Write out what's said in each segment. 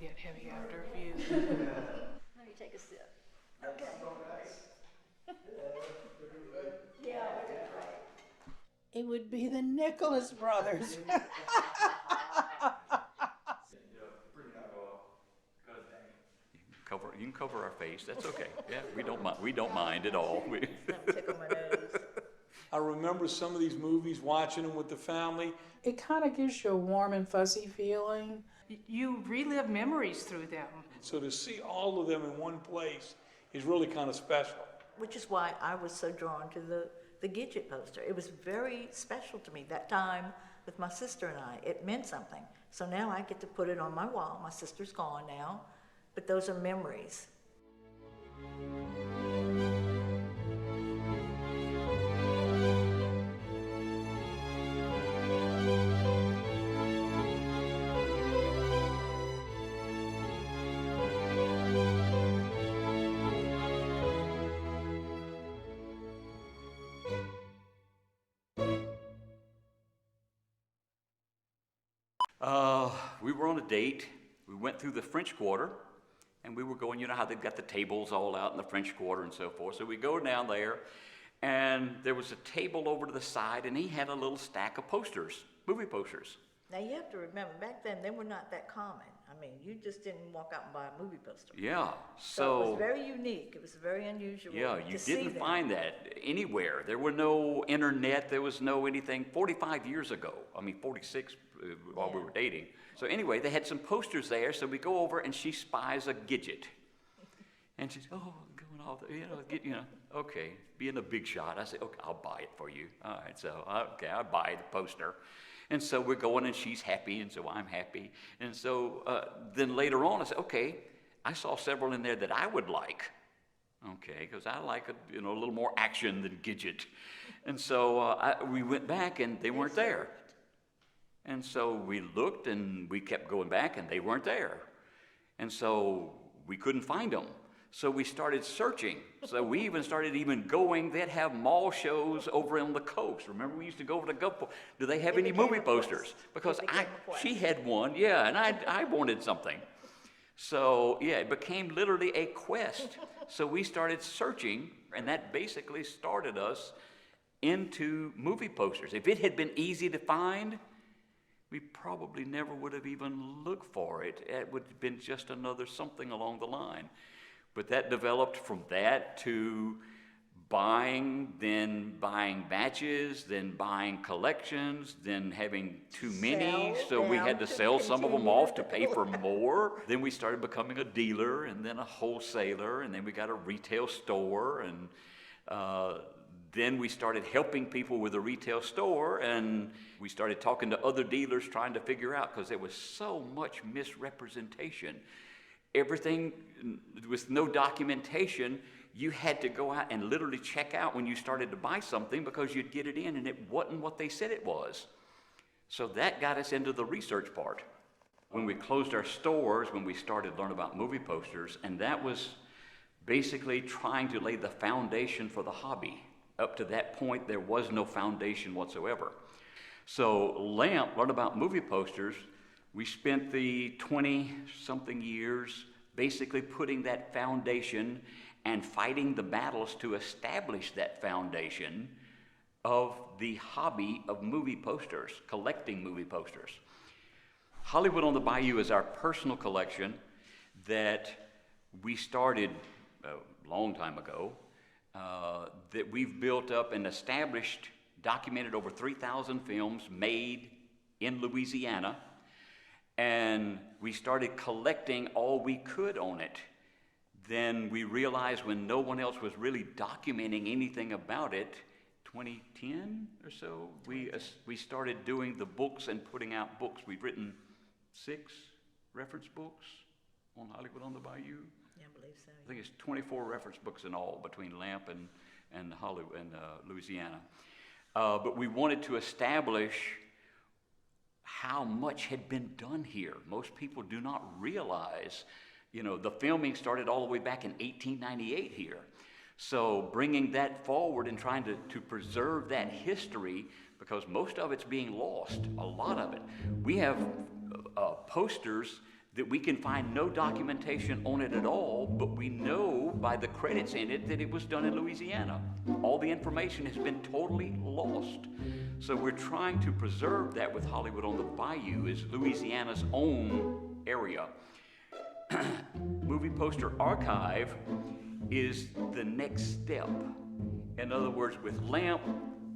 get heavy after a few. Let me take a sip. Okay. Yeah, that's right. It would be the Nicholas brothers. You can cover our face. That's okay. Yeah, we don't mind. We don't mind at all. Let me tickle my nose. I remember some of these movies, watching them with the family. It kind of gives you a warm and fuzzy feeling. You relive memories through them. So to see all of them in one place is really kind of special. Which is why I was so drawn to the Gidget poster. It was very special to me that time with my sister and I. It meant something. So now I get to put it on my wall. My sister's gone now, but those are memories. We were on a date. We went through the French Quarter, and we were going, you know how they've got the tables all out in the French Quarter and so forth. So we go down there, and there was a table over to the side, and he had a little stack of posters, movie posters. Now you have to remember, back then they were not that common. I mean, you just didn't walk out and buy a movie poster. Yeah, So it was very unique. It was very unusual. yeah, you to see didn't them. find that anywhere. There were no internet. There was no anything. 45 years ago. I mean, 46 while we were dating. So anyway, they had some posters there. So we go over, and she spies a Gidget, and she's going off. Okay, being a big shot. I said, okay, I'll buy it for you. All right, so okay, I buy the poster. And so we're going, and she's happy, and so I'm happy. And so then later on, I said, okay, I saw several in there that I would like. Okay, because I like a little more action than Gidget. And so we went back, and they weren't there. And so we looked, and we kept going back, and they weren't there. And so we couldn't find them. So we started searching. So we started going. They'd have mall shows over on the coast. Remember, we used to go over to Gulfport. Do they have any movie posters? Because she had one, yeah, and I wanted something. So yeah, it became literally a quest. So we started searching, and that basically started us into movie posters. If it had been easy to find, we probably never would have even looked for it. It would have been just another something along the line. But that developed from that to buying, then buying batches, then buying collections, then having too many, so we had to sell some of them off to pay for more. Then we started becoming a dealer, and then a wholesaler, and then we got a retail store, and then we started helping people with the retail store, and we started talking to other dealers trying to figure out, because there was so much misrepresentation. Everything with no documentation, you had to go out and literally check out when you started to buy something, because you'd get it in and it wasn't what they said it was. So that got us into the research part. When we closed our stores, when we started to learn about movie posters, and that was basically trying to lay the foundation for the hobby. Up to that point, there was no foundation whatsoever. So LAMP, Learn About Movie Posters, we spent the 20-something years basically putting that foundation and fighting the battles to establish that foundation of the hobby of movie posters, collecting movie posters. Hollywood on the Bayou is our personal collection that we started a long time ago, that we've built up and established, documented over 3,000 films made in Louisiana. And we started collecting all we could on it. Then we realized when no one else was really documenting anything about it, 2010 or so, we started doing the books and putting out books. We've written 6 reference books on Hollywood on the Bayou. Yeah, I believe so. I think it's 24 reference books in all between LAMP and Hollywood and Louisiana. But we wanted to establish how much had been done here. Most people do not realize, the filming started all the way back in 1898 here. So bringing that forward and trying to preserve that history, because most of it's being lost, a lot of it. We have posters that we can find no documentation on it at all, but we know by the credits in it that it was done in Louisiana. All the information has been totally lost. So we're trying to preserve that with Hollywood on the Bayou as Louisiana's own area. Movie Poster Archive is the next step. In other words, with LAMP,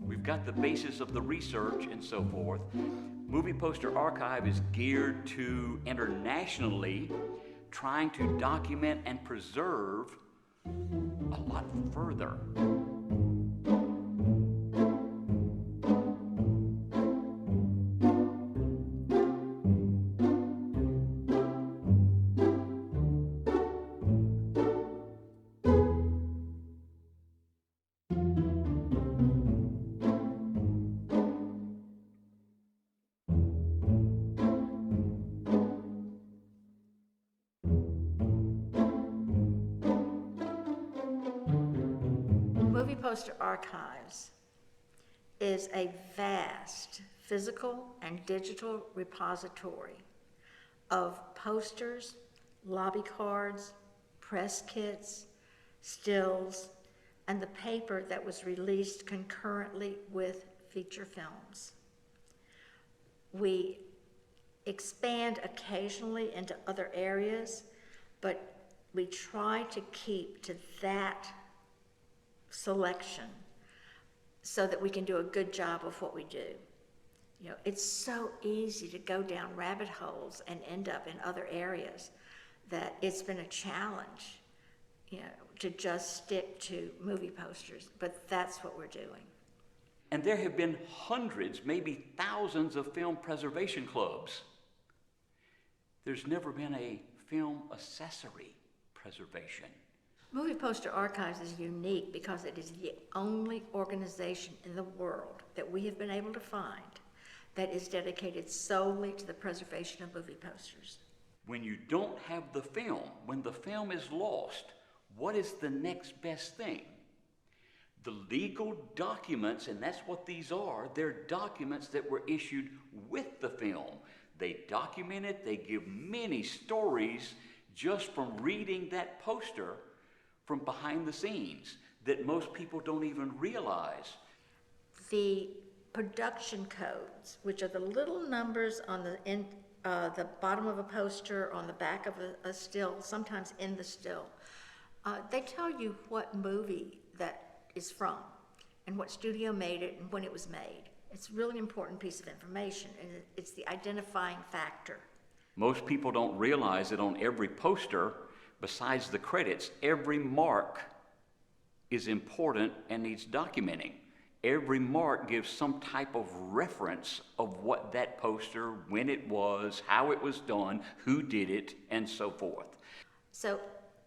we've got the basis of the research and so forth. Movie Poster Archive is geared to internationally trying to document and preserve a lot further. Movie Poster Archives is a vast physical and digital repository of posters, lobby cards, press kits, stills, and the paper that was released concurrently with feature films. We expand occasionally into other areas, but we try to keep to that selection so that we can do a good job of what we do. You know, it's so easy to go down rabbit holes and end up in other areas that it's been a challenge, you know, to just stick to movie posters, but that's what we're doing. And there have been hundreds, maybe thousands of film preservation clubs. There's never been a film accessory preservation. Movie Poster Archives is unique because it is the only organization in the world that we have been able to find that is dedicated solely to the preservation of movie posters. When you don't have the film, when the film is lost, what is the next best thing? The legal documents, and that's what these are, they're documents that were issued with the film. They document it, they give many stories just from reading that poster from behind the scenes that most people don't even realize. The production codes, which are the little numbers on the bottom of a poster, on the back of a still, sometimes in the still, they tell you what movie that is from and what studio made it and when it was made. It's a really important piece of information, and it's the identifying factor. Most people don't realize that on every poster, besides the credits, every mark is important and needs documenting. Every mark gives some type of reference of what that poster, when it was, how it was done, who did it, and so forth. So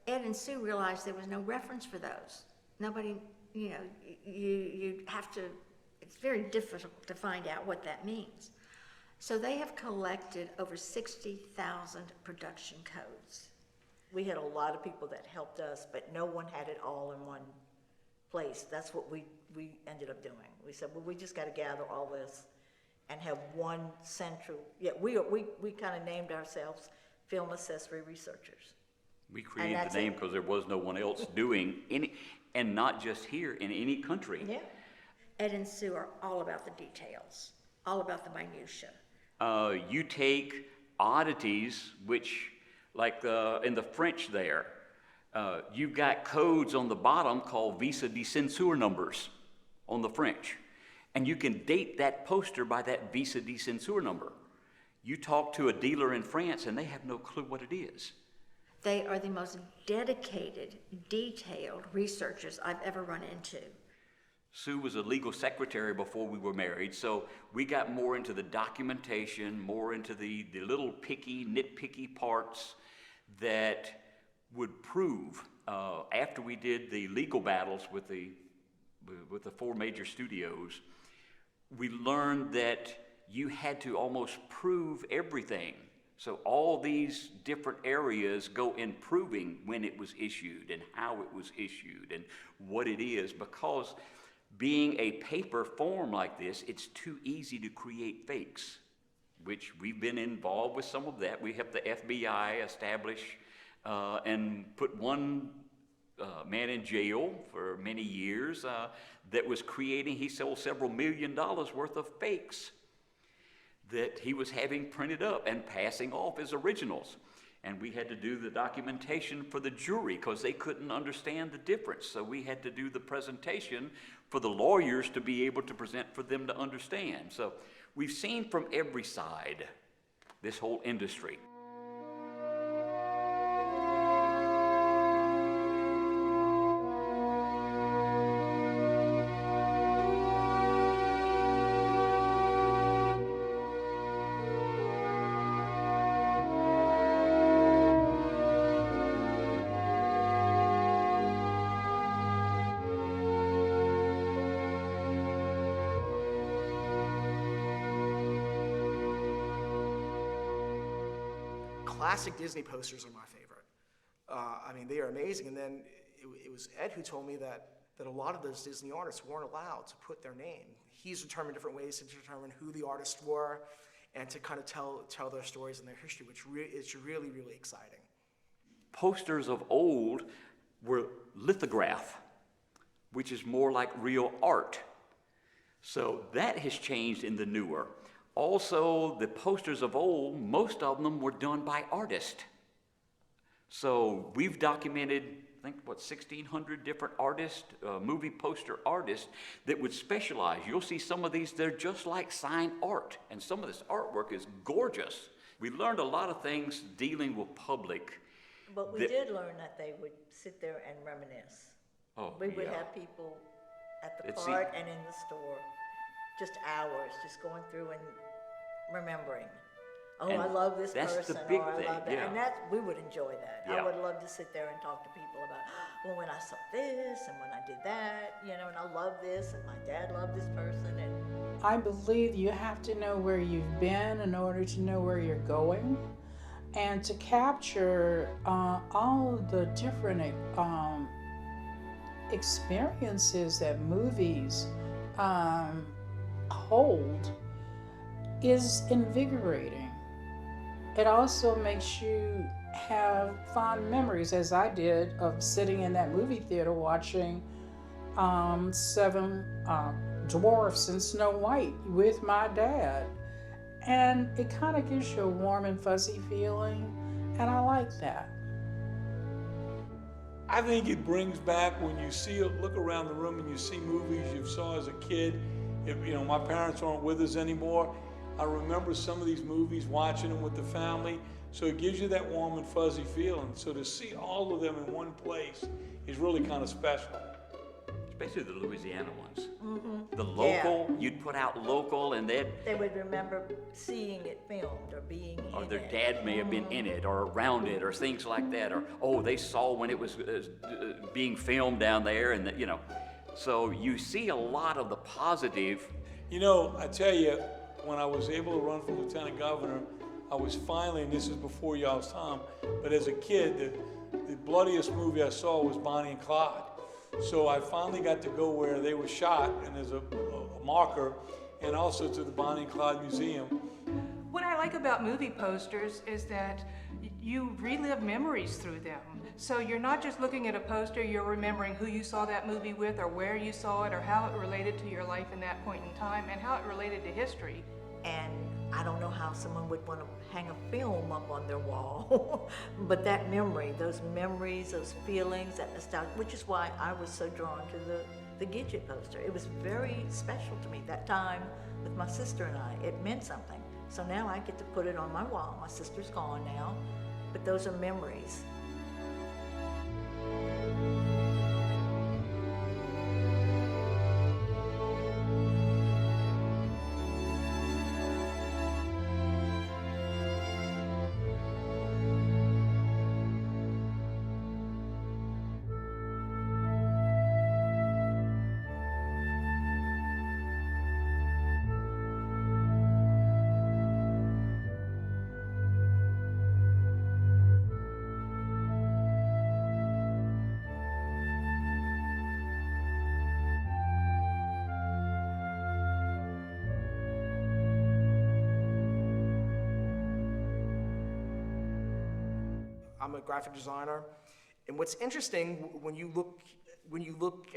Ed and Sue realized there was no reference for those. Nobody, you know, you have to, it's very difficult to find out what that means. So they have collected over 60,000 production codes. We had a lot of people that helped us, but no one had it all in one place. That's what we ended up doing. We said, well, we just got to gather all this and have one central, we kind of named ourselves Film Accessory Researchers. We created the name because there was no one else doing any, and not just here, in any country. Yeah. Ed and Sue are all about the details, all about the minutia. You take oddities, which, like in the French there, you've got codes on the bottom called visa de censure numbers on the French. And you can date that poster by that visa de censure number. You talk to a dealer in France and they have no clue what it is. They are the most dedicated, detailed researchers I've ever run into. Sue was a legal secretary before we were married, so we got more into the documentation, more into the little picky, nitpicky parts that would prove, after we did the legal battles with the 4 major studios, we learned that you had to almost prove everything. So all these different areas go in proving when it was issued and how it was issued and what it is, because being a paper form like this, it's too easy to create fakes. which we've been involved with some of that. We helped the FBI establish and put one man in jail for many years that was creating, he sold several $1 million worth of fakes that he was having printed up and passing off as originals. And we had to do the documentation for the jury because they couldn't understand the difference. So we had to do the presentation for the lawyers to be able to present for them to understand. So we've seen from every side this whole industry. Classic Disney posters are my favorite. I mean, they are amazing. And then it was Ed who told me that a lot of those Disney artists weren't allowed to put their name. He's determined different ways to determine who the artists were and to kind of tell their stories and their history, which is really, really exciting. Posters of old were lithograph, which is more like real art. So that has changed in the newer. Also, the posters of old, most of them were done by artists. So we've documented, I think, 1,600 different artists, movie poster artists that would specialize. You'll see some of these, they're just like sign art, and some of this artwork is gorgeous. We learned a lot of things dealing with public. But we did learn that they would sit there and reminisce. Oh, We would yeah. have people at the It's park and in the store, just hours, just going through and remembering. Oh, And I love this that's the person, big or I thing, love that. yeah. And we would enjoy that. Yeah. I would love to sit there and talk to people about, well, when I saw this and when I did that, you know, and I love this and my dad loved this person. And I believe you have to know where you've been in order to know where you're going, and to capture all of the different experiences that movies hold is invigorating. It also makes you have fond memories, as I did, of sitting in that movie theater watching Seven Dwarfs and Snow White with my dad. And it kind of gives you a warm and fuzzy feeling, and I like that. I think it brings back when you look around the room and you see movies you saw as a kid. If, you know, my parents aren't with us anymore. I remember some of these movies, watching them with the family. So it gives you that warm and fuzzy feeling. So to see all of them in one place is really kind of special. Especially the Louisiana ones. The local, you'd put out local, and they would remember seeing it filmed or being or in their it. dad may have been in it or around it or things like that, or oh, they saw when it was being filmed down there, and you know. So you see a lot of the positive. You know, I tell you, when I was able to run for lieutenant governor, I was finally, and this is before y'all's time, but as a kid, the bloodiest movie I saw was Bonnie and Clyde. So I finally got to go where they were shot, and there's a marker, and also to the Bonnie and Clyde Museum. What I like about movie posters is that you relive memories through them. So you're not just looking at a poster, you're remembering who you saw that movie with, or where you saw it, or how it related to your life in that point in time, and how it related to history. And I don't know how someone would want to hang a film up on their wall, but that memory, those memories, those feelings, that nostalgia, which is why I was so drawn to the Gidget poster. It was very special to me that time with my sister and I. It meant something. So now I get to put it on my wall. My sister's gone now, but those are memories. I'm a graphic designer, and what's interesting when you look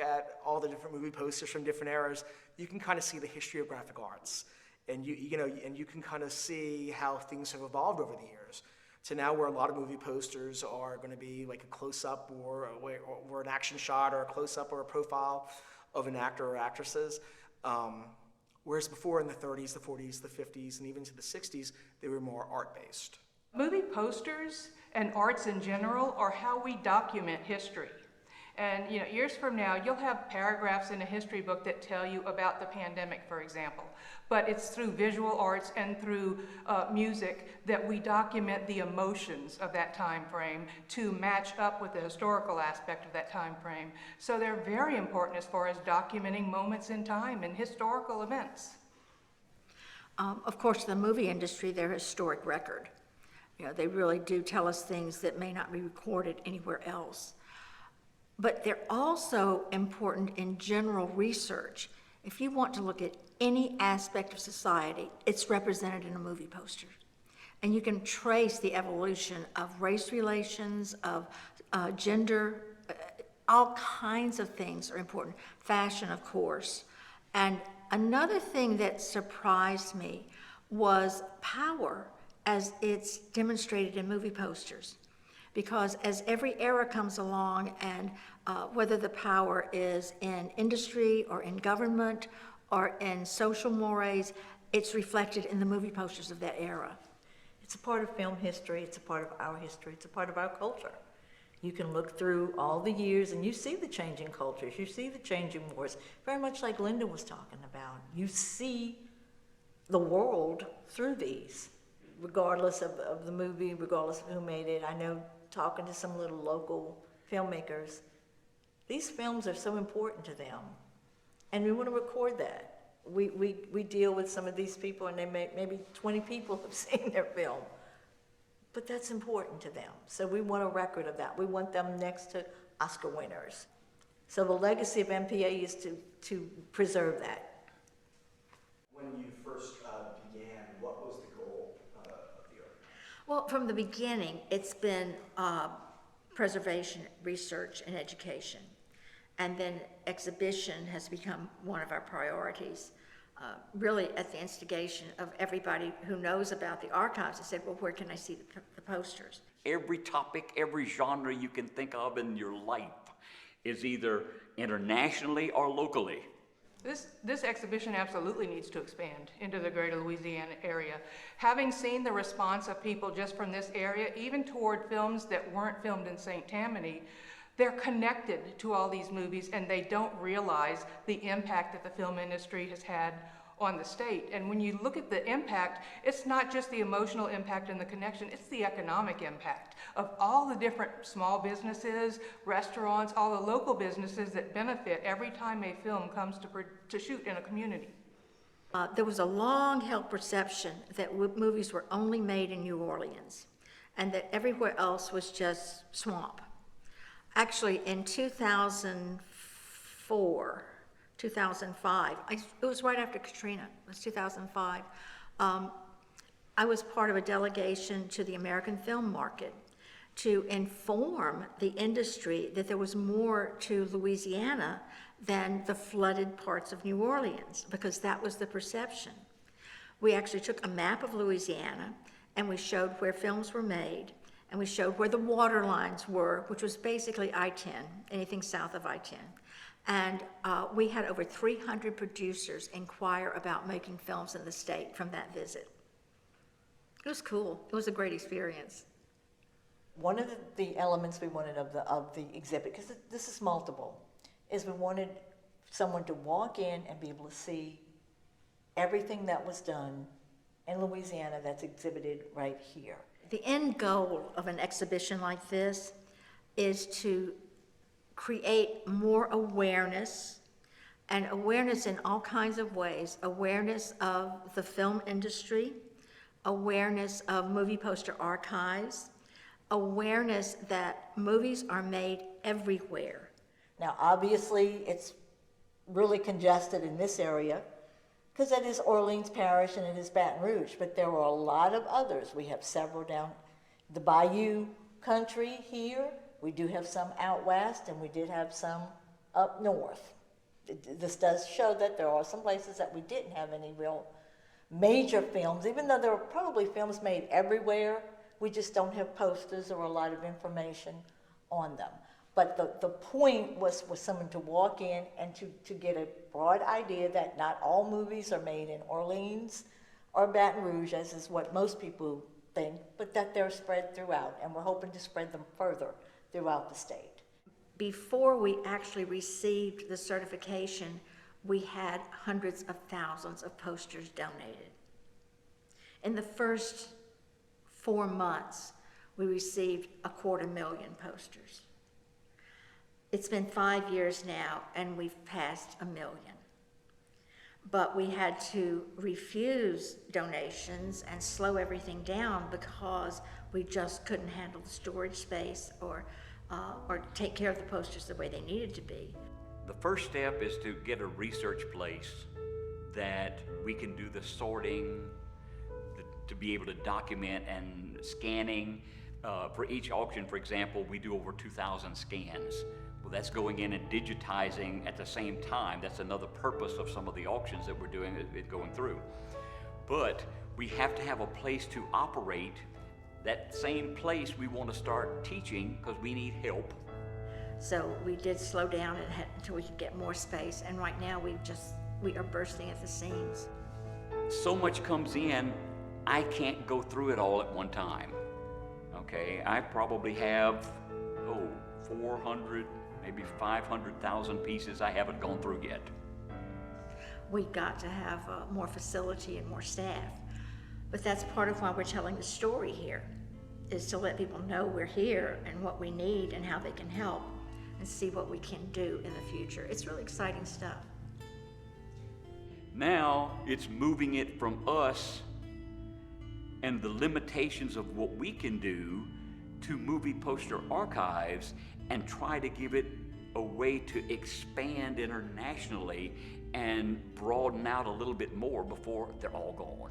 at all the different movie posters from different eras, you can kind of see the history of graphic arts, and you can kind of see how things have evolved over the years. To now, where a lot of movie posters are going to be like a close-up or an action shot or a close-up or a profile of an actor or actresses. Whereas before in the 30s, the 40s, the 50s, and even to the 60s, they were more art-based. Movie posters and arts in general are how we document history. And years from now, you'll have paragraphs in a history book that tell you about the pandemic, for example. But it's through visual arts and through music that we document the emotions of that time frame to match up with the historical aspect of that time frame. So they're very important as far as documenting moments in time and historical events. Of course, the movie industry, they're a historic record. They really do tell us things that may not be recorded anywhere else. But they're also important in general research. If you want to look at any aspect of society, it's represented in a movie poster. And you can trace the evolution of race relations, of gender, all kinds of things are important. Fashion, of course. And another thing that surprised me was power as it's demonstrated in movie posters. Because as every era comes along, and whether the power is in industry or in government or in social mores, it's reflected in the movie posters of that era. It's a part of film history, it's a part of our history, it's a part of our culture. You can look through all the years and you see the changing cultures, you see the changing wars, very much like Linda was talking about. You see the world through these, regardless of the movie, regardless of who made it. I know, talking to some little local filmmakers, these films are so important to them, and we want to record that. We deal with some of these people, and maybe 20 people have seen their film, but that's important to them. So we want a record of that. We want them next to Oscar winners. So the legacy of MPA is to preserve that. When you first began, what was the goal of the art? Well, from the beginning, it's been preservation, research, and education. And then exhibition has become one of our priorities. Really at the instigation of everybody who knows about the archives. I said, well, where can I see the posters? Every topic, every genre you can think of in your life is either internationally or locally. This exhibition absolutely needs to expand into the greater Louisiana area. Having seen the response of people just from this area, even toward films that weren't filmed in St. Tammany, they're connected to all these movies and they don't realize the impact that the film industry has had on the state. And when you look at the impact, it's not just the emotional impact and the connection, it's the economic impact of all the different small businesses, restaurants, all the local businesses that benefit every time a film comes to shoot in a community. There was a long-held perception that movies were only made in New Orleans and that everywhere else was just swamp. Actually, in 2004, 2005, it was right after Katrina, it was 2005, I was part of a delegation to the American film market to inform the industry that there was more to Louisiana than the flooded parts of New Orleans, because that was the perception. We actually took a map of Louisiana and we showed where films were made, and we showed where the water lines were, which was basically I-10, anything south of I-10. And we had over 300 producers inquire about making films in the state from that visit. It was cool. It was a great experience. One of the elements we wanted of the exhibit, because this is multiple, is we wanted someone to walk in and be able to see everything that was done in Louisiana that's exhibited right here. The end goal of an exhibition like this is to create more awareness, and awareness in all kinds of ways. Awareness of the film industry, awareness of movie poster archives, awareness that movies are made everywhere. Now, obviously, it's really congested in this area, because it is Orleans Parish and it is Baton Rouge, but there were a lot of others. We have several down the Bayou, country here. We do have some out west, and we did have some up north. This does show that there are some places that we didn't have any real major films, even though there are probably films made everywhere. We just don't have posters or a lot of information on them. But the point was for someone to walk in and to get a broad idea that not all movies are made in Orleans or Baton Rouge, as is what most people think, but that they're spread throughout, and we're hoping to spread them further throughout the state. Before we actually received the certification, we had hundreds of thousands of posters donated. In the first 4 months, we received 250,000 posters. It's been 5 years now, and we've passed 1 million. But we had to refuse donations and slow everything down because we just couldn't handle the storage space or take care of the posters the way they needed to be. The first step is to get a research place that we can do the sorting, to be able to document and scanning. For each auction, for example, we do over 2,000 scans. Well, that's going in and digitizing at the same time. That's another purpose of some of the auctions that we're doing, going through. But we have to have a place to operate. That same place we want to start teaching because we need help. So we did slow down until we could get more space, and right now we are bursting at the seams. So much comes in, I can't go through it all at one time. Okay, I probably have 400, maybe 500,000 pieces I haven't gone through yet. We got to have more facility and more staff. But that's part of why we're telling the story here, is to let people know we're here and what we need and how they can help and see what we can do in the future. It's really exciting stuff. Now it's moving it from us and the limitations of what we can do to Movie Poster Archives and try to give it a way to expand internationally and broaden out a little bit more before they're all gone.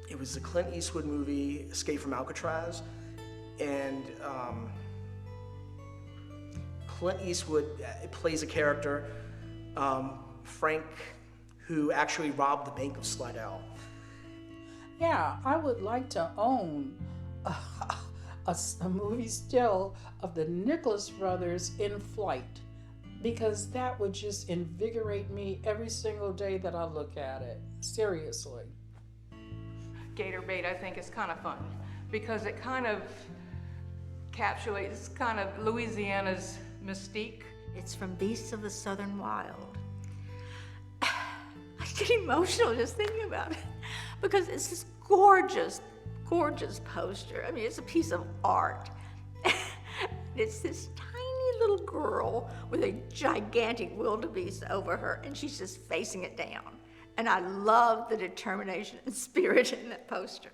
It was the Clint Eastwood movie, Escape from Alcatraz, and Clint Eastwood plays a character, Frank, who actually robbed the Bank of Slidell. Yeah, I would like to own a movie still of the Nicholas brothers in flight, because that would just invigorate me every single day that I look at it. Seriously. Gator bait, I think, is kind of fun because it kind of encapsulates kind of Louisiana's mystique. It's from Beasts of the Southern Wild. I get emotional just thinking about it because it's this gorgeous, gorgeous poster. I mean, it's a piece of art. It's this tiny little girl with a gigantic wildebeest over her, and she's just facing it down. And I love the determination and spirit in that poster.